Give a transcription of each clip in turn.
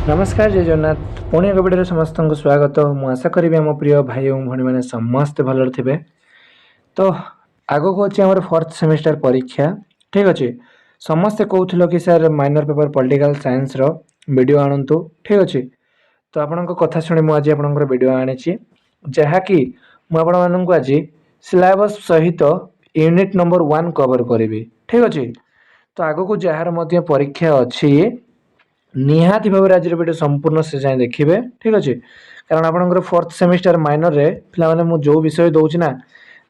नमस्कार जय जगन्नाथ पुणी एक भिडियो समस्त को स्वागत मु आशा करी आम प्रिय भाई और भाई मैंने समस्ते भल थे। तो आग को अच्छे आम फोर्थ सेमिस्टर परीक्षा ठीक अच्छे समस्ते कहूल कि sir minor paper political science video आणतु ठीक अच्छे। तो आपण कथा शुणी मुझे आप वीडियो आनी जहाँकि मुझे आज सिलेबस सहित यूनिट नंबर 1 कवर करी ठीक अच्छे। तो आग को जार परीक्षा अच्छी निहाती भाव आज वीडियो संपूर्ण से जाए देखिए ठीक अच्छे। कारण आपंकर फोर्थ सेमिस्टर माइनर रे पे जो विषय दूसरी ना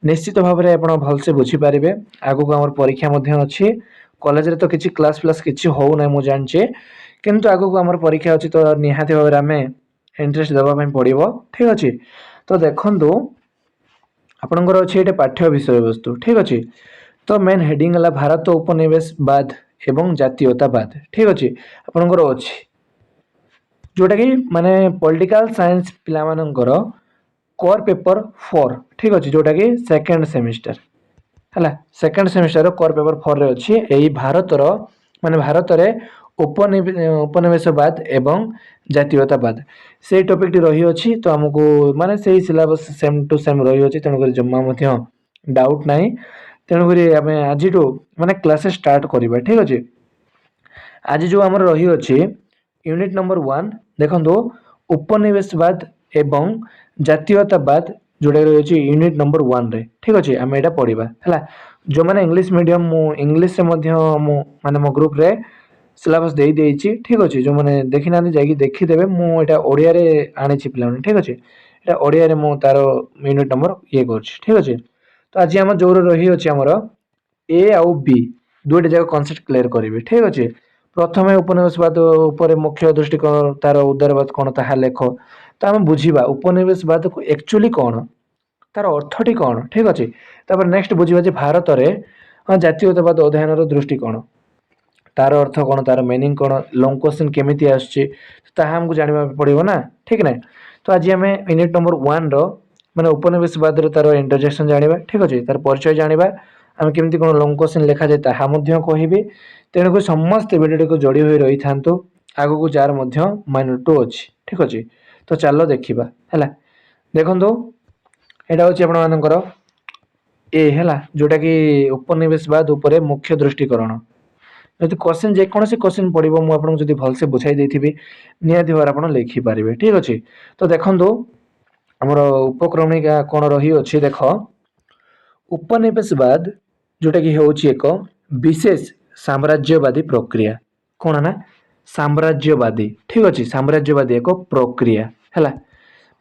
निश्चित भाव में आप भलसे बुझीपारे। आगू आम परीक्षा अच्छी कॉलेज रे तो किसी क्लास प्लास किसी हो ना मुझे जाचे किंतु आगू आम परीक्षा अच्छी तो निहाती भाव में आम इंटरेस्ट देवाई पड़ो ठीक अच्छे। तो देखु आपंकर अच्छे ये पाठ्य विषय वस्तु ठीक अच्छे। तो मेन हेडिंग है भारत उपनिवेशवाद एवं जातीयतावाद ठीक अच्छे। आपंकर अच्छी जोटा कि माने पॉलिटिकल साइंस पिलामानंकर कोर पेपर 4 ठीक अच्छे जोटा कि सेकंड सेमिस्टर है सेकंड सेमिस्टर कोर पेपर 4 रे अच्छी यही भारतर माने भारत रे उपनिवेशवाद एवं जातीयतावाद से टॉपिक टी रही अच्छी। तो हमको माने से सिलेबस सेम टू सेम रही अच्छी तेणुक जमा डाउट ना तेणुक आम आज माने क्लास स्टार्ट करवा ठीक अच्छे। आज जो आम रही अच्छी यूनिट नंबर 1 देखो उपनिवेशवाद एवं जातीयतावाद जोटा रही अच्छी यूनिट नंबर 1 रे ठीक अच्छे। आम यहाँ पढ़ा है जो मैंने इंग्लिश मीडियम इंग्लिश माने मो ग्रुप रे सिलेबस दे देइछि ठीक अच्छे। जो मैंने देखी ना जाकि देखीदेवे मुझे ओडिया रे आनी पे ठीक अच्छे। यहाँ ओडिया रे मु तार यूनिट नंबर ये कर ठीक अच्छे। तो आज आम जो रही अच्छी आमर ए आउ बी दुईटा जाक कनसेप्ट क्लियर करेंगे ठीक अच्छे। प्रथम उपनिवेशवाद उपर मुख्य दृष्टिकोण तार उदारवाद कौन ताहा लेख तो आम बुझा उपनिवेशवाद को एक्चुअली कौन तार अर्थटी कौन ठीक अच्छे। तापर नेक्स्ट बुझा भारत में जातीयतावाद अध्ययन दृष्टिकोण तार अर्थ कौन तार मीनिंग कौन लॉन्ग क्वेश्चन केमिति आसुछि हमको जानवा पड़ो ना ठीक ना। तो आज आम यूनिट नंबर 1 माने उपनिवेशवाद तार इंट्रोडक्शन जाना ठीक अच्छे तार परिचय जाना आम केमती कौन लॉन्ग क्वेश्चन लिखा जाए ताहा कहि तेणुक समस्त वीडियो को जोड़ी हुई रही था आग को जार माइनर 2 अच्छी ठीक अच्छे। तो चलो देखा है देखो यहाँ हूँ आपंकर ए है जोटा कि उपनिवेशवाद उपरे मुख्य दृष्टिकोण यदि क्वेश्चन जेकोसी क्वेश्चन पड़ो मुझे भलसे बुझाई देथिबी निहाती भाव आप लिखिपारे ठीक अच्छे। तो देखो आमर उपक्रमणिका कौन रही अच्छी देख उपनिवेशवाद जोटा कि हूँ एक विशेष साम्राज्यवादी प्रक्रिया कौन ना साम्राज्यवादी ठीक अच्छे। साम्राज्यवादी एक प्रक्रिया है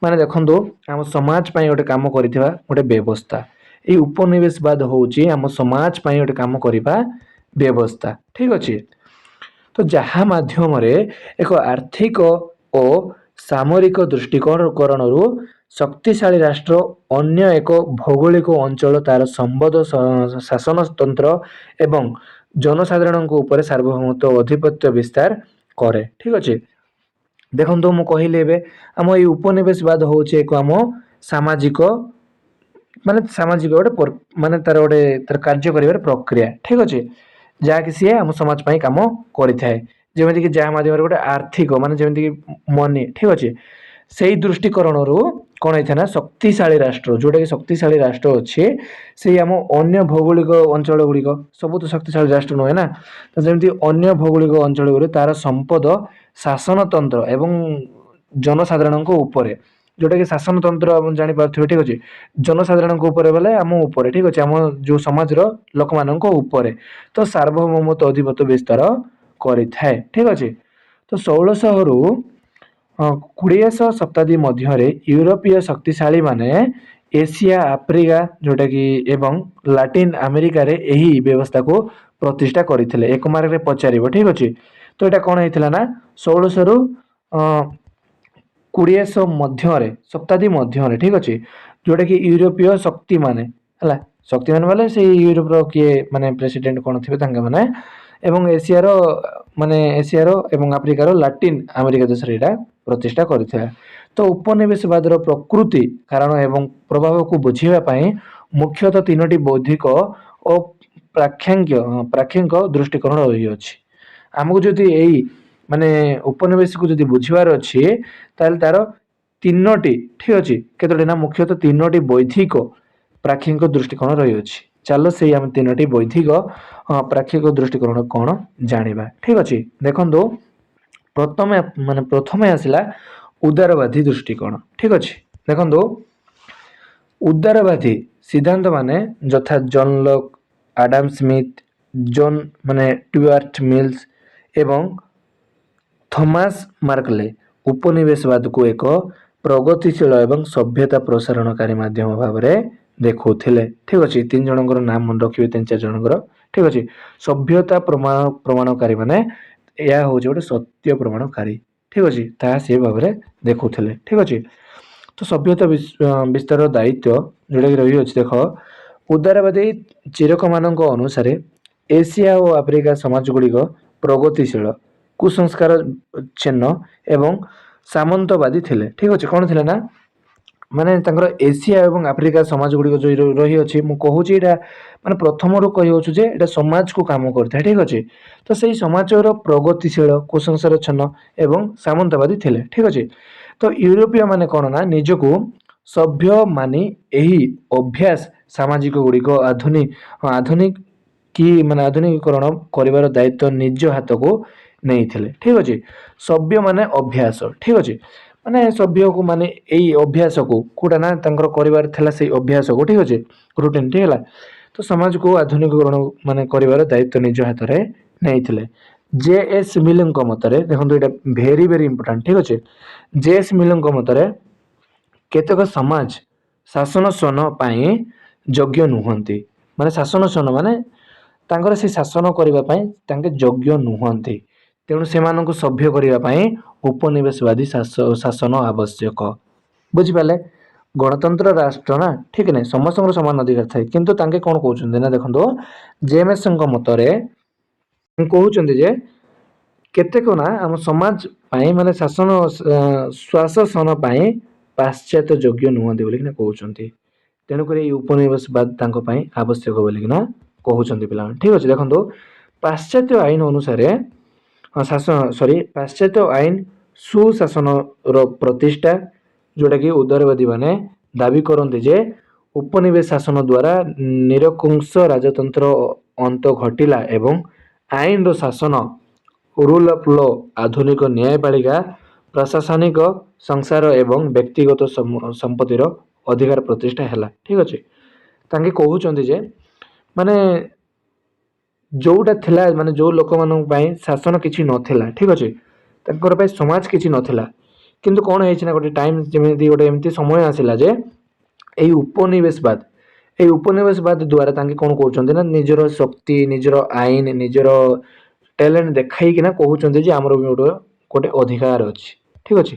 माने देखो आम समाज गोटे काम करिथिबा गोटे व्यवस्था ये उपनिवेशवाद हूँ आम समाज गोटे काम करवा व्यवस्था ठीक अच्छे। तो जहाँ माध्यम एक आर्थिक और सामरिक दृष्टिकोण शक्तिशाली राष्ट्र अन्य एक भौगोलिक अंचल तार संबद शासन तंत्र एवं जनसाधारण ऊपर सार्वभौमत्व अधिपत्य विस्तार करे ठीक अच्छे। देखो मुझे कहली आम ये उपनिवेशवाद हूँ एक आम सामाजिक माने सामाजिक गोटे माने तार गोटे तार कार्य कर प्रक्रिया ठीक अच्छे जहाँकि सी आम समाज कम करमी कि जहाँ मध्यम गोटे आर्थिक माने जमीक मनी ठीक अच्छे से ही दृष्टिकोण कौन होता है शक्तिशाली राष्ट्र जोटा कि शक्तिशाली राष्ट्र अच्छे से आम अन्य भौगोलिक अंचल गुड़िक सब तो शक्तिशाली राष्ट्र नुहे ना। तो जमी अन्य भौगोलिक अंचल गुड़ी तार संपद शासन तंत्र एवं जनसाधारण उपरे जोटा कि शासन तंत्र जापारे ठीक अच्छे जनसाधारण बोले आम उपर ठीक अच्छे आम जो समाज लोक मान तो सार्वभौमत्व अधिपत्य विस्तार करें ठीक अच्छे। तो 1600 रु 20 शताब्दी मध्य यूरोपीय शक्तिशाली माने एशिया आफ्रिका जोटा कि एवं लाटिन अमेरिका रे यही व्यवस्था को प्रतिष्ठा करते एक मार्क रे पचार ठीक अच्छे। तो यहाँ कौन होता ना 1600 रु 20 मध्य शताब्दी मध्य ठीक अच्छे जोटा कि यूरोपीय शक्ति माने है शक्ति मान बोले से यूरोप किए माने प्रेसिडेंट कौन थे माने एवं एशियार माने एशियार एवं आफ्रिकार लाटिन अमेरिका देश यहाँ प्रतिष्ठा करथिला। तो उपनिवेशवाद प्रकृति कारण एवं प्रभाव को बुझाई मुख्यतः 3टी बौद्धिक और प्राख्यांक दृष्टिकोण रही अछि। आमको जदि यही ମାନେ ଉପନିବେଶକୁ ଯଦି ବୁଝିବାର ଅଛି ତାହେଲେ ତାର ତିନୋଟି ଠିକ ଅଛି କେତୋଟି ନା ମୁଖ୍ୟତଃ ତିନୋଟି ବୌଦ୍ଧିକ ପ୍ରାକ୍ଷିକ ଦୃଷ୍ଟିକୋଣ ରହିଅଛି। ଚାଲ ସେଇ ଆମେ ତିନୋଟି ବୌଦ୍ଧିକ ପ୍ରାକ୍ଷିକ ଦୃଷ୍ଟିକୋଣ କଣ ଜାଣିବା। ଠିକ ଅଛି ଦେଖନ୍ତୁ ପ୍ରଥମେ ଆସିଲା ଉଦାରବାଦୀ ଦୃଷ୍ଟିକୋଣ। ଠିକ ଅଛି ଦେଖନ୍ତୁ ଉଦାରବାଦୀ ସିଦ୍ଧାନ୍ତ ମାନେ ଯଥା ଜନ୍ ଲକ୍, ଆଡାମ ସ୍ମିଥ, ଜନ୍ ଟ୍ୟୁଆର୍ଟ ମିଲ୍ସ ଏବଂ ଥମାସ ମାର୍କଲେ ଉପନିବେଶବାଦକୁ ଏକ ପ୍ରଗତିଶୀଳ ଏବଂ ସଭ୍ୟତା ପ୍ରସାରଣକାରୀ ମାଧ୍ୟମ ଭାବରେ ଦେଖୁଥିଲେ। ଠିକ ଅଛି ତିନି ଜଣଙ୍କର ନାମ ମନେ ରଖିବେ, ତିନି ଚାରି ଜଣଙ୍କର। ଠିକ ଅଛି ସଭ୍ୟତା ପ୍ରମାଣକାରୀ ମାନେ ଏହା ହଉଛି ଗୋଟେ ସତ୍ୟ ପ୍ରମାଣକାରୀ। ଠିକ ଅଛି ତାହା ସେ ଭାବରେ ଦେଖୁଥିଲେ। ଠିକ ଅଛି ତ ସଭ୍ୟତା ବିସ୍ତାର ଦାୟିତ୍ୱ ଯୋଉଟାକି ରହିଅଛି ଦେଖ ଉଦାରବାଦୀ ଚିରକ ମାନଙ୍କ ଅନୁସାରେ ଏସିଆ ଓ ଆଫ୍ରିକା ସମାଜ ଗୁଡିକ ପ୍ରଗତିଶୀଳ, କୁସଂସ୍କାର ଛିନ୍ନ ଏବଂ ସାମନ୍ତବାଦୀ ଥିଲେ। ଠିକ ଅଛି କଣ ଥିଲେ ନା ମାନେ ତାଙ୍କର ଏସିଆ ଏବଂ ଆଫ୍ରିକା ସମାଜ ଗୁଡିକ ଯୋଉ ରହିଅଛି ମୁଁ କହୁଛି ଏଇଟା ମାନେ ପ୍ରଥମରୁ କହିଅଛୁ ଯେ ଏଇଟା ସମାଜକୁ କାମ କରିଥାଏ। ଠିକ ଅଛି ତ ସେଇ ସମାଜର ପ୍ରଗତିଶୀଳ, କୁସଂସ୍କାରଚ୍ଛନ୍ନ ଏବଂ ସାମନ୍ତବାଦୀ ଥିଲେ। ଠିକ ଅଛି ତ ୟୁରୋପୀୟ ମାନେ କଣ ନା ନିଜକୁ ସଭ୍ୟ ମାନି ଏହି ଅଭ୍ୟାସ ସାମାଜିକ ଗୁଡିକ ଆଧୁନିକୀକରଣ କରିବାର ଦାୟିତ୍ୱ ନିଜ ହାତକୁ ନେଇଥିଲେ। ଠିକ ଅଛି ସଭ୍ୟ ମାନେ ଅଭ୍ୟାସ। ଠିକ ଅଛି ମାନେ ସଭ୍ୟକୁ ମାନେ ଏଇ ଅଭ୍ୟାସକୁ କୋଉଟା ନା ତାଙ୍କର କରିବାର ଥିଲା ସେଇ ଅଭ୍ୟାସକୁ। ଠିକ ଅଛି ରୁଟିନ ଠିକ ହେଲା ତ ସମାଜକୁ ଆଧୁନିକୀକରଣ କରିବାର ଦାୟିତ୍ୱ ନିଜ ହାତରେ ନେଇଥିଲେ। ଜେ ଏସ୍ ମିଲଙ୍କ ମତରେ ଦେଖନ୍ତୁ ଏଇଟା ଭେରି ଭେରି ଇମ୍ପୋର୍ଟାଣ୍ଟ। ଠିକ ଅଛି ଜେ ଏସ୍ ମିଲଙ୍କ ମତରେ କେତେକ ସମାଜ ଶାସନ ସ୍ୱନ ପାଇଁ ଯୋଗ୍ୟ ନୁହନ୍ତି। ମାନେ ଶାସନ ସ୍ୱନ ମାନେ ତାଙ୍କର ସେ ଶାସନ କରିବା ପାଇଁ ତାଙ୍କେ ଯୋଗ୍ୟ ନୁହନ୍ତି, ତେଣୁ ସେମାନଙ୍କୁ ସଭ୍ୟ କରିବା ପାଇଁ ଉପନିବେଶବାଦୀ ଶାସନ ଆବଶ୍ୟକ। ବୁଝିପାରିଲେ ଗଣତନ୍ତ୍ର ରାଷ୍ଟ୍ର ନା ଠିକ ନାହିଁ ସମସ୍ତଙ୍କର ସମାନ ଅଧିକାର ଥାଏ, କିନ୍ତୁ ତାଙ୍କେ କଣ କହୁଛନ୍ତି ନା ଦେଖନ୍ତୁ ଜେଏମଏସଙ୍କ ମତରେ କହୁଛନ୍ତି ଯେ କେତେକ ନା ଆମ ସମାଜ ପାଇଁ ମାନେ ଶ୍ୱାସନ ପାଇଁ ପାଶ୍ଚାତ୍ୟ ଯୋଗ୍ୟ ନୁହନ୍ତି ବୋଲିକିନା କହୁଛନ୍ତି। ତେଣୁକରି ଏଇ ଉପନିବେଶବାଦ ତାଙ୍କ ପାଇଁ ଆବଶ୍ୟକ ବୋଲିକିନା କହୁଛନ୍ତି ପିଲାମାନେ। ଠିକ ଅଛି ଦେଖନ୍ତୁ ପାଶ୍ଚାତ୍ୟ ଆଇନ ଅନୁସାରେ ପାଶ୍ଚାତ୍ୟ ଆଇନ ସୁଶାସନର ପ୍ରତିଷ୍ଠା ଯୋଉଟା କି ଉଦାରବାଦୀ ମାନେ ଦାବି କରନ୍ତି ଯେ ଉପନିବେଶ ଶାସନ ଦ୍ଵାରା ନିରଙ୍କୁଶ ରାଜତନ୍ତ୍ର ଅନ୍ତ ଘଟିଲା ଏବଂ ଆଇନର ଶାସନ ରୁଲ ଅଫ ଲ, ଆଧୁନିକ ନ୍ୟାୟପାଳିକା, ପ୍ରଶାସନିକ ସଂସାର ଏବଂ ବ୍ୟକ୍ତିଗତ ସମ୍ପତ୍ତିର ଅଧିକାର ପ୍ରତିଷ୍ଠା ହେଲା। ଠିକ ଅଛି ତାଙ୍କେ କହୁଛନ୍ତି ଯେ ମାନେ ଯୋଉଟା ଥିଲା ମାନେ ଯୋଉ ଲୋକମାନଙ୍କ ପାଇଁ ଶାସନ କିଛି ନଥିଲା। ଠିକ ଅଛି ତାଙ୍କର ପାଇଁ ସମାଜ କିଛି ନଥିଲା, କିନ୍ତୁ କଣ ହେଇଛି ନା ଗୋଟେ ଟାଇମ ଯେମିତି ଗୋଟେ ଏମିତି ସମୟ ଆସିଲା ଯେ ଏଇ ଉପନିବେଶବାଦ ଦ୍ଵାରା ତାଙ୍କେ କଣ କରୁଛନ୍ତି ନା ନିଜର ଶକ୍ତି, ନିଜର ଆଇନ, ନିଜର ଟ୍ୟାଲେଣ୍ଟ ଦେଖାଇକିନା କହୁଛନ୍ତି ଯେ ଆମର ବି ଗୋଟେ ଅଧିକାର ଅଛି। ଠିକ ଅଛି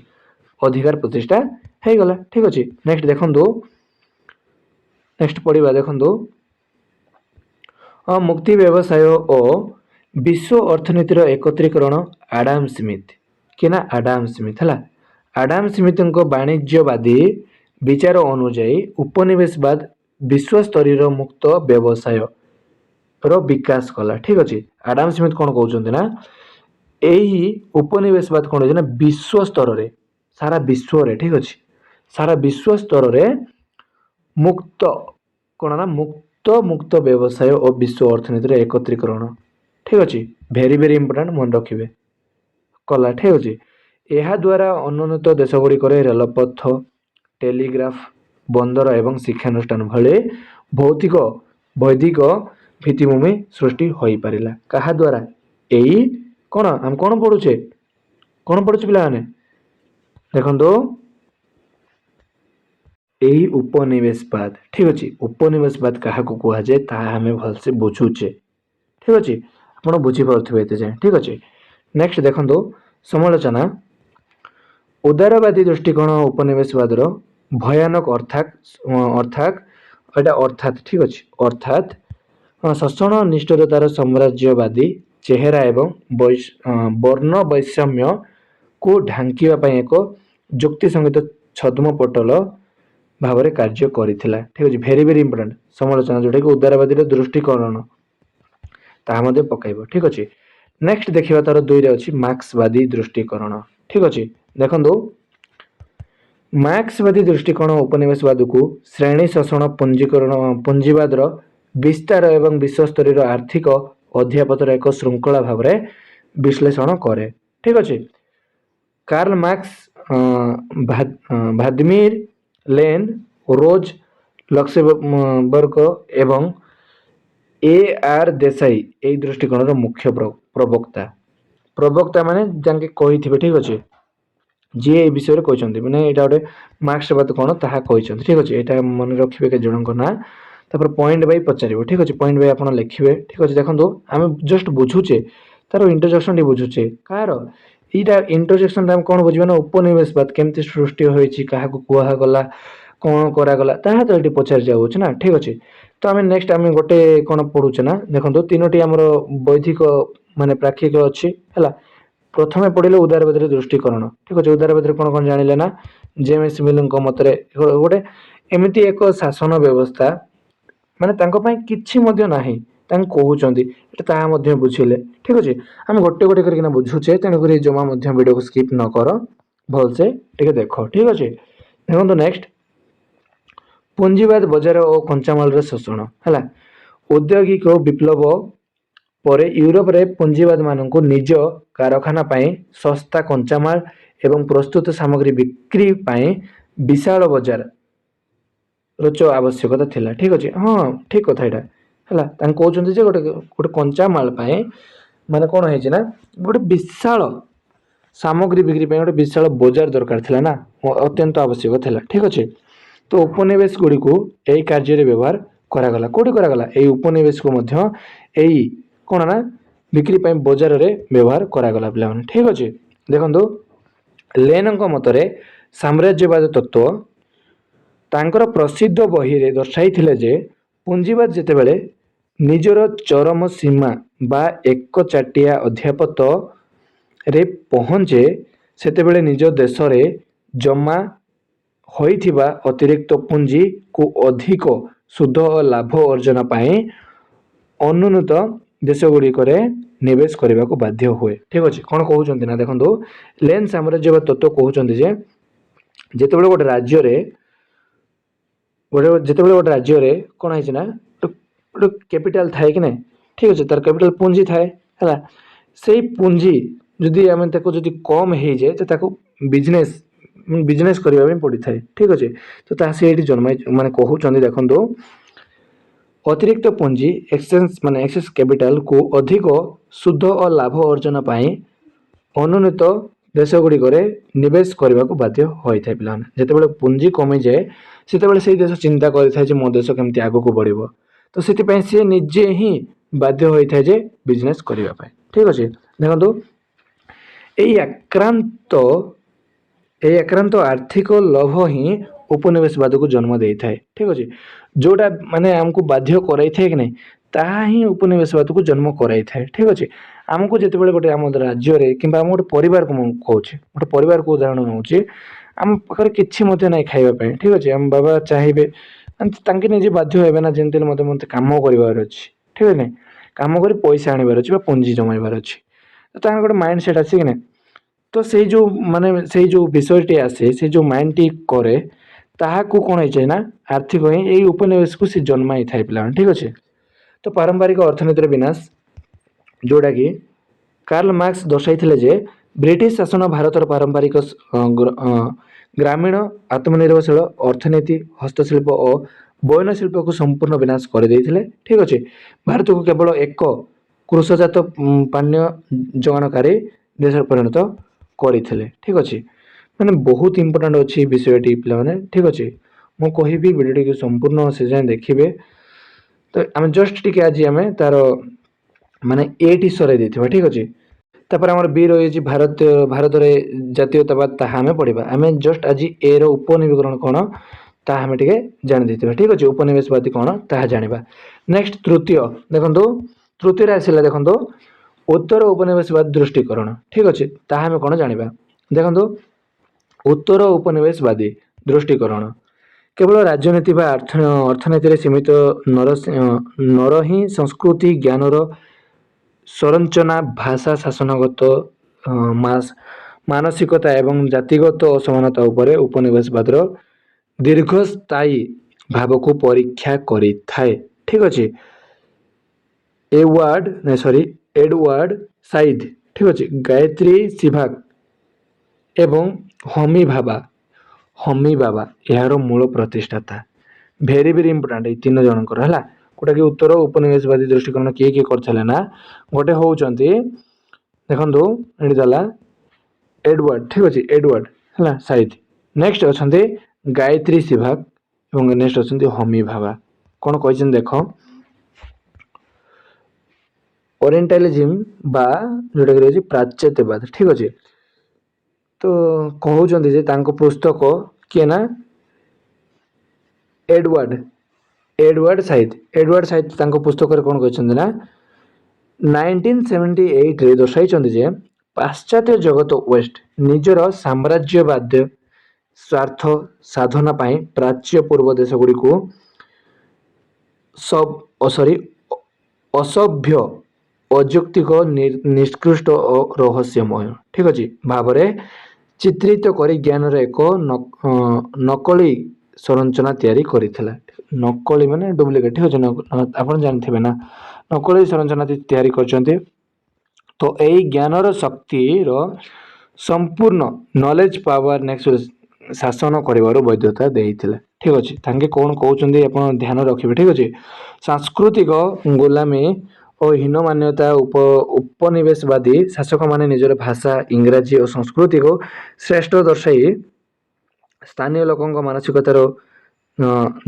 ଅଧିକାର ପ୍ରତିଷ୍ଠା ହେଇଗଲା। ଠିକ ଅଛି ନେକ୍ସଟ ଦେଖନ୍ତୁ ନେକ୍ସଟ ପଢିବା ଦେଖନ୍ତୁ ମୁକ୍ତି ବ୍ୟବସାୟ ଓ ବିଶ୍ୱ ଅର୍ଥନୀତିର ଏକତ୍ରୀକରଣ ଆଡାମ ସ୍ମିଥ ହେଲା। ଆଡାମ ସ୍ମିଥଙ୍କ ବାଣିଜ୍ୟବାଦୀ ବିଚାର ଅନୁଯାୟୀ ଉପନିବେଶବାଦ ବିଶ୍ୱସ୍ତରୀୟ ମୁକ୍ତ ବ୍ୟବସାୟ ର ବିକାଶ କଲା। ଠିକ ଅଛି ଆଡାମ ସ୍ମିଥ କଣ କହୁଛନ୍ତି ନା ଏହି ଉପନିବେଶବାଦ କଣ ହଉଛି ନା ବିଶ୍ୱ ସ୍ତରରେ ସାରା ବିଶ୍ୱରେ ଠିକ ଅଛି ସାରା ବିଶ୍ୱ ସ୍ତରରେ ମୁକ୍ତ ବ୍ୟବସାୟ ଓ ବିଶ୍ୱ ଅର୍ଥନୀତିର ଏକତ୍ରୀକରଣ। ଠିକ ଅଛି ଭେରି ଭେରି ଇମ୍ପୋର୍ଟାଣ୍ଟ ମନେ ରଖିବେ କଲା। ଠିକ ଅଛି ଏହା ଦ୍ୱାରା ଅନୁନ୍ନତ ଦେଶ ଗୁଡିକରେ ରେଳପଥ, ଟେଲିଗ୍ରାଫ, ବନ୍ଦର ଏବଂ ଶିକ୍ଷାନୁଷ୍ଠାନ ଭଳି ବୈଦିକ ଭିତ୍ତିଭୂମି ସୃଷ୍ଟି ହୋଇପାରିଲା। କାହା ଦ୍ୱାରା ଏଇ ଆମେ କଣ ପଢୁଛେ ପିଲାମାନେ ଦେଖନ୍ତୁ ଏହି ଉପନିବେଶବାଦ। ଠିକ ଅଛି ଉପନିବେଶବାଦ କାହାକୁ କୁହାଯାଏ ତାହା ଆମେ ଭଲସେ ବୁଝୁଛେ। ଠିକ ଅଛି ଆପଣ ବୁଝିପାରୁଥିବେ ଏତେ ଯାଏଁ। ଠିକ ଅଛି ନେକ୍ସଟ ଦେଖନ୍ତୁ ସମାଲୋଚନା ଉଦାରବାଦୀ ଦୃଷ୍ଟିକୋଣ ଉପନିବେଶବାଦର ଭୟାନକ ଠିକ ଅଛି ଶୋଷଣ, ନିଷ୍ଠୁରତାର ସାମ୍ରାଜ୍ୟବାଦୀ ଚେହେରା ଏବଂ ବର୍ଣ୍ଣ ବୈଷମ୍ୟ କୁ ଢାଙ୍କିବା ପାଇଁ ଏକ ଯୁକ୍ତିସଙ୍ଗତ ଛଦ୍ମପଟଲ ଭାବରେ କାର୍ଯ୍ୟ କରିଥିଲା। ଠିକ ଅଛି ଭେରି ଭେରି ଇମ୍ପୋର୍ଟାଣ୍ଟ ସମାଲୋଚନା ଯୋଉଟା କି ଉଦାରବାଦୀର ଦୃଷ୍ଟିକୋଣ ତାହା ମଧ୍ୟ ପକାଇବ। ଠିକ ଅଛି नेक्स्ट देखिबा तार 2 रे अछि मार्क्सवादी दृष्टिकोण। ठीक अछि देखंदो मार्क्सवादी दृष्टिकोण उपनिवेशवाद को श्रेणी शोषण पंजीकरण पुंजीवादर विस्तार एवं विश्वस्तरीय आर्थिक अध्यापतर एक श्रृंखला भाव में विश्लेषण करे। ठीक अछि कार्ल मार्क्स व्लादिमीर लेन रोज लक्सेमबर्ग एवं ए.आर. देसाई ए दृष्टिकोण मुख्य प्रवक्ता प्रवक्ता माने जाके कहिथिबे। ठीक अछि जी ए विषय कहते मैंने यहाँ गोटे मार्क्सवाद कौन ताहा कहते। ठीक अच्छे यहाँ मन रखिए के जनक ना तापर पॉइंट बाय पचारे। ठीक अच्छे पॉइंट बाय आप लिखे। ठीक अच्छे देखो आम जस्ट बुझुचे तार इंट्रोडक्शन टी बुझुचे कार यहाँ इंट्रोडक्शन आम कौन बुझे ना उपनिवेशवाद केमती सृष्टि होती क्या कहगला कौन करागला ताहा तो ये पचार जाऊँ ना। ठीक अच्छे तो आम नेक्स्ट आम गोटे कौन पढ़ुचे ना देखो तीनो आमर बौद्धिक माने प्राक्षिक अच्छी है। प्रथमे पढ़िले उदारवादी दृष्टिकोण। ठीक अच्छे उदारवादी कौन कौन जानिले ना जेम्स मिल मतरे गोटे एमती एक शासन व्यवस्था माने तांको पई किछि मध्य नाही कहउचंदी ता मध्य बुझिले। ठीक अच्छे आम गोटे गोटे करके बुझुचे तेणुक जमा वीडियो को स्किप न कर भलसे टिके देख। ठीक अच्छे देखो नेक्स्ट पुंजीवाद बजार और कंचामाल शोषण है औद्योगिक विप्लव पर यूरोप रे पुंजीवाद मानक निज कारखाना पाई सस्ता कंचामाल एवं प्रस्तुत सामग्री बिक्री पाई विशाल बजार रोच आवश्यकता थिला। ठीक अच्छे हाँ ठीक कथा यहाँ है कहते जे गोटे गोटे कंचामाल माने कौन है ना गोटे विशाल सामग्री बिक्री गोटे विशाल बजार दरकार थिला ना अत्यंत आवश्यक थिला। ठीक अच्छे तो उपनिवेश गुड़ी को यही कार्य व्यवहार करागला कौटी करागला यही उपनिवेश को मध्य यही कौन ना बिक्री पाई बजार रे व्यवहार करागला पिला माने। ठीक अच्छे देखो लेन मतरे साम्राज्यवाद तत्व तांकर प्रसिद्ध बही रे दर्शाई थिले जे पुंजीवाद जेतेबेले निजर चरम सीमा बा एक चाटिया अध्यापत रे पहुंचे सेतेबेले निज देश रे जमा होइथिबा अतिरिक्त पुंजी को अधिक सुध और लाभ अर्जन पाई अनुन्नत देश गुड़िक निवेश करने को बाध्य हुए। ठीक अच्छे कौन कहते ना देखो लेन साम्राज्यवाद तत्व कहते जे जेतेबेले गोटे राज्य रे जेतेबेले गोटे राज्य रे कौन है ना गोटे कैपिटल थाए कि ना। ठीक अच्छे तार कैपिटल पुंजी थाए है से पुंजी जदि आम जदि कम हो जाए तो ताको बिजनेस बिजनेस करने पड़ी थाए। ठीक अच्छे तो ये जन्म माने कहते देखो अतिरिक्त पुंजी एक्सचेंज माने एक्सेस कैपिटल को अधिक शुद्ध और लाभ अर्जन पाई अनुन्नत देश गुड़िक निवेश करने को बाध्य होता है पिलाने जितेबाला पुंजी कमी जाए सेतेबाला से देश चिंता करें मो देश केमती आग को बढ़ तो से सी निजे ही बाध्य होता है जे बिजनेस करने। ठीक अच्छे देखो यही आक्रांत आर्थिक लोभ ही उपनिवेशवाद को जन्म दे थाए। ठीक अच्छे जोटा माने आमको बाध्य कराई थाए कि नहीं ताहा ही उपनिवेशवाद को जन्म कराई थाए। ठीक अच्छे आमको जितेबाला गोटे आम राज्य रे किंबा आम गोटे परिवार को कहूँ गोटे परिवार को उदाहरण नौचे आम पाखे किसी ना खावाई। ठीक अच्छे आम बाबा चाहिए तांके निजे बाध्य होबे ना जेमती मत मत काम कर। ठीक है काम कर पैसा आनबार अच्छी पुंजी जमाइबार अच्छी तो गोटे माइंड सेट आसे कि ना तो से जो माने से जो विषयटी आसे से जो माइंड टी करे ताहाकू कौन है ना आर्थिक ही यही उपनिवेश को सी जन्माई थाए पिला। ठीक अच्छे तो पारंपरिक अर्थनीतिर विनाश जोड़ा कि कार्ल मार्क्स दर्शाई जे ब्रिटिश शासन भारतर पारंपरिक ग्रामीण आत्मनिर्भरशील अर्थनीति हस्तशिल्प और बयन शिल्प को संपूर्ण विनाश कर देथिले। ठीक अच्छे भारत को केवल एक कृषजात पान्य जगानकारी देश परिणत करथिले। ठीक अच्छे मैंने बहुत इंपोर्टेंट अच्छी विषयटी पे। ठीक अच्छे मु कहि वीडियो टी संपूर्ण से जाए देखिए तो आम जस्ट टी आज आम तार माने एटी सर देथिबा। ठीक अच्छे तापर आमर बी रही भारत भारत में जातीयतावाद ताहा आम पढ़ा आम जस्ट आज ए रो उपनिवेशकरण कौन ताहा आम टे जानी देथिबा। ठीक अच्छे उपनिवेशवादी कौन ताहा जानिबा। नेक्स्ट तृतीय देखो तृतीय आसला देखो उत्तर उपनिवेशवाद दृष्टिकोण। ठीक अच्छे ताहा आम कौन जानिबा देखो उत्तर उपनिवेशवादी दृष्टिकोण केवल राजनीति बा अर्थनीति सीमित नर ही संस्कृति ज्ञानर ସଂରଚନା ଭାଷା ଶାସନଗତ ମାନସିକତା ଏବଂ ଜାତିଗତ ଅସମାନତା ଉପରେ ଉପନିବେଶବାଦର ଦୀର୍ଘସ୍ଥାୟୀ ଭାବକୁ ପରୀକ୍ଷା କରିଥାଏ। ଠିକ୍ ଅଛି। ଏଡୱାର୍ଡ ସାଇଦ୍ ଠିକ୍ ଅଛି, ଗାୟତ୍ରୀ ସ୍ପିଭାକ୍ ଏବଂ ହମି ଭାବା ଏହାର ମୂଳ ପ୍ରତିଷ୍ଠାତା। ଭେରି ଭେରି ଇମ୍ପୋର୍ଟାଣ୍ଟ ଏଇ 3 ଜଣଙ୍କର ହେଲା। କୋଉଟାକି ଉତ୍ତର ଉପନିବେଶବାଦୀ ଦୃଷ୍ଟିକୋଣ କିଏ କିଏ କରିଥିଲେ ନା ଗୋଟେ ହଉଛନ୍ତି ଦେଖନ୍ତୁ ଏଠି ଦେଲା ଏଡୱାର୍ଡ ଠିକ୍ ଅଛି, ଏଡୱାର୍ଡ ହେଲା ସାଇଦ୍। ନେକ୍ସଟ ଅଛନ୍ତି ଗାୟତ୍ରୀ ସ୍ପିଭାକ୍ ଏବଂ ନେକ୍ସଟ ଅଛନ୍ତି ହମି ଭାବା। କ'ଣ କହିଛନ୍ତି ଦେଖ, ଓରିଏଣ୍ଟାଲିଜିମ୍ ବା ଯୋଉଟାକି ରହିଛି ପ୍ରାଚ୍ୟତ୍ୟବାଦ ଠିକ୍ ଅଛି। ତ କହୁଛନ୍ତି ଯେ ତାଙ୍କ ପୁସ୍ତକ କିଏ ନା ଏଡୱାର୍ଡ ସାଇଦ୍ ତାଙ୍କ ପୁସ୍ତକରେ କ'ଣ କହିଛନ୍ତି ନା 1978ରେ ଦର୍ଶାଇଛନ୍ତି ଯେ ପାଶ୍ଚାତ୍ୟ ଜଗତ ୱେଷ୍ଟ ନିଜର ସାମ୍ରାଜ୍ୟବାଦ ସ୍ୱାର୍ଥ ସାଧନା ପାଇଁ ପ୍ରାଚ୍ୟ ପୂର୍ବ ଦେଶଗୁଡ଼ିକୁ ଅସଭ୍ୟ ଅଯୌକ୍ତିକ ନିଷ୍କୃଷ୍ଟ ଓ ରହସ୍ୟମୟ ଠିକ୍ ଅଛି ଭାବରେ ଚିତ୍ରିତ କରି ଜ୍ଞାନର ଏକ ନକଲି ସଂରଚନା ତିଆରି କରିଥିଲା। ନକଲି ମାନେ ଡୁପ୍ଲିକେଟ୍ ଠିକ୍ ଅଛି, ଆପଣ ଜାଣିଥିବେ ନା ନକଲି ସଂରଚନା ତିଆରି କରିଛନ୍ତି। ତ ଏଇ ଜ୍ଞାନର ଶକ୍ତିର ସମ୍ପୂର୍ଣ୍ଣ ନଲେଜ ପାୱାର ନେକ୍ସଟ ଶାସନ କରିବାର ବୈଧତା ଦେଇଥିଲେ। ଠିକ୍ ଅଛି, ତାଙ୍କେ କ'ଣ କହୁଛନ୍ତି ଆପଣ ଧ୍ୟାନ ରଖିବେ। ଠିକ୍ ଅଛି, ସାଂସ୍କୃତିକ ଗୋଲାମୀ ଓ ହୀନମାନ୍ୟତା ଉପନିବେଶବାଦୀ ଶାସକମାନେ ନିଜର ଭାଷା ଇଂରାଜୀ ଓ ସଂସ୍କୃତିକୁ ଶ୍ରେଷ୍ଠ ଦର୍ଶାଇ ସ୍ଥାନୀୟ ଲୋକଙ୍କ ମାନସିକତାର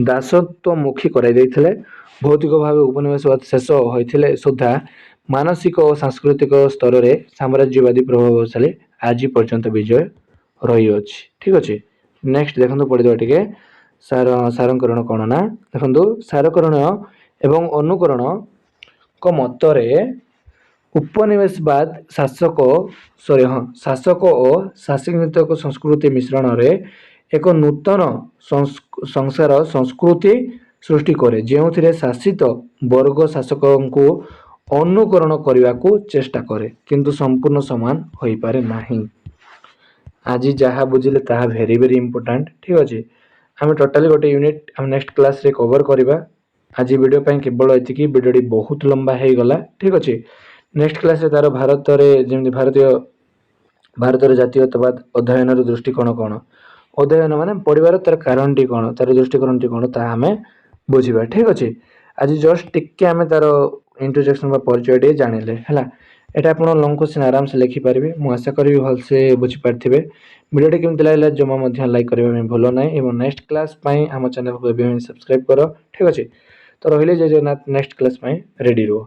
ଦାସତ୍ୱମୁଖୀ କରାଇ ଦେଇଥିଲେ। ଭୌତିକ ଭାବେ ଉପନିବେଶବାଦ ଶେଷ ହୋଇଥିଲେ ସୁଦ୍ଧା ମାନସିକ ଓ ସାଂସ୍କୃତିକ ସ୍ତରରେ ସାମ୍ରାଜ୍ୟବାଦୀ ପ୍ରଭାବଶାଳୀ ଆଜି ପର୍ଯ୍ୟନ୍ତ ବିଜୟ ରହିଅଛି। ଠିକ୍ ଅଛି, ନେକ୍ସଟ ଦେଖନ୍ତୁ ପଢ଼ିଦେବା ଟିକେ ସାରଙ୍କରଣ କ'ଣ ନା ଦେଖନ୍ତୁ ସାରକରଣ ଏବଂ ଅନୁକରଣଙ୍କ ମତରେ ଉପନିବେଶବାଦ ଶାସକ ଓ ଶାସନୀୟତାଙ୍କ ସଂସ୍କୃତି ମିଶ୍ରଣରେ ଏକ ନୂତନ ସଂସାର ସଂସ୍କୃତି ସୃଷ୍ଟି କରେ ଯେଉଁଥିରେ ଶାସିତ ବର୍ଗ ଶାସକଙ୍କୁ ଅନୁକରଣ କରିବାକୁ ଚେଷ୍ଟା କରେ କିନ୍ତୁ ସମ୍ପୂର୍ଣ୍ଣ ସମାନ ହୋଇପାରେ ନାହିଁ। ଆଜି ଯାହା ବୁଝିଲେ ତାହା ଭେରି ଭେରି ଇମ୍ପୋର୍ଟାଣ୍ଟ। ଠିକ୍ ଅଛି, ଆମେ ଟୋଟାଲି ଗୋଟେ ୟୁନିଟ୍ ଆମେ ନେକ୍ସଟ କ୍ଲାସରେ କଭର କରିବା। ଆଜି ଭିଡ଼ିଓ ପାଇଁ କେବଳ ଏତିକି। ଭିଡ଼ିଓଟି ବହୁତ ଲମ୍ବା ହେଇଗଲା। ଠିକ୍ ଅଛି, ନେକ୍ସଟ କ୍ଲାସରେ ତାର ଯେମିତି ଭାରତର ଜାତୀୟତାବାଦ ଅଧ୍ୟୟନର ଦୃଷ୍ଟିକୋଣ କ'ଣ, ଅଧ୍ୟୟନ ମାନେ ପଢ଼ିବାର ତାର କାରଣଟି କ'ଣ, ତାର ଦୃଷ୍ଟିକୋଣଟି କ'ଣ ତାହା ଆମେ ବୁଝିବା। ଠିକ୍ ଅଛି, ଆଜି ଜଷ୍ଟ ଟିକେ ଆମେ ତାର ଇଣ୍ଟ୍ରୋଡକ୍ସନ ବା ପରିଚୟ ଟିକେ ଜାଣିଲେ ହେଲା। ଏଇଟା ଆପଣ ଲଙ୍ଗ କ୍ୱେଶ୍ଚିନ୍ ଆରାମସେ ଲେଖିପାରିବେ। ମୁଁ ଆଶା କରିବି ଭଲସେ ବୁଝିପାରିଥିବେ। ଭିଡ଼ିଓଟି କେମିତି ଲାଗିଲା ଜମା ମଧ୍ୟ ଲାଇକ୍ କରିବା ପାଇଁ ଭୁଲ ନାହିଁ ଏବଂ ନେକ୍ସଟ କ୍ଲାସ୍ ପାଇଁ ଆମ ଚ୍ୟାନେଲକୁ ଏବେ ସବସ୍କ୍ରାଇବ୍ କର। ଠିକ୍ ଅଛି, ତ ରହିଲେ ଜୟ ଜଗନ୍ନାଥ। ନେକ୍ସଟ କ୍ଲାସ୍ ପାଇଁ ରେଡ଼ି ରୁହ।